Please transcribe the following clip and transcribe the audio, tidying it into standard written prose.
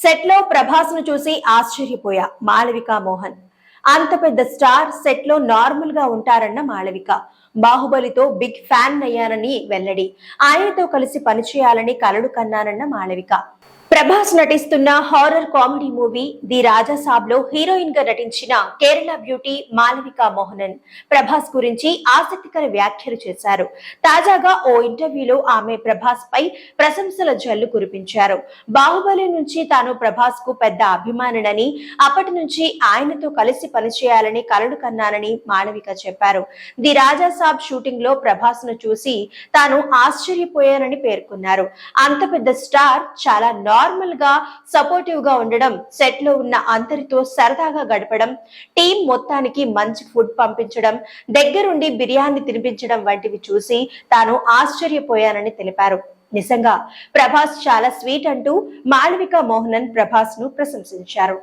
Set లో ప్రభాస్ ను చూసి ఆశ్చర్యపోయా మాళవిక మోహన్. అంత పెద్ద స్టార్ సెట్ లో నార్మల్ గా ఉంటారన్న మాళవిక. బాహుబలితో బిగ్ ఫ్యాన్ అయ్యానని వెల్లడి. ఆయనతో కలిసి పనిచేయాలని కలలు కన్నానన్న మాళవిక. ప్రభాస్ నటిస్తున్న హారర్ కామెడీ మూవీ ది రాజా సాబ్ లో హీరోయిన్ గా నటించిన కేరళ బ్యూటీ మాళవిక మోహనన్ ప్రభాస్ గురించి ఆసక్తికర వ్యాఖ్యలు చేశారు. తాజాగా ఓ ఇంటర్వ్యూలో ఆమె ప్రభాస్ పై ప్రశంసల జల్లు కురిపించారు. బాహుబలి నుంచి తాను ప్రభాస్ కు పెద్ద అభిమానుడని, అప్పటి నుంచి ఆయనతో కలిసి పనిచేయాలని కలలు కన్నానని మాళవిక చెప్పారు. ది రాజా సాబ్ షూటింగ్ లో ప్రభాస్ ను చూసి తాను ఆశ్చర్యపోయానని పేర్కొన్నారు. అంత పెద్ద స్టార్ చాలా నార్మల్ గా సపోర్టివ్ గా ఉండడం, సెట్ లో ఉన్న అందరితో సరదాగా గడపడం, టీం మొత్తానికి మంచి ఫుడ్ పంపించడం, దగ్గరుండి బిర్యానీ తినిపించడం వంటివి చూసి తాను ఆశ్చర్యపోయానని తెలిపారు. నిజంగా ప్రభాస్ చాలా స్వీట్ అంటూ మాళవిక మోహనన్ ప్రభాస్ ను ప్రశంసించారు.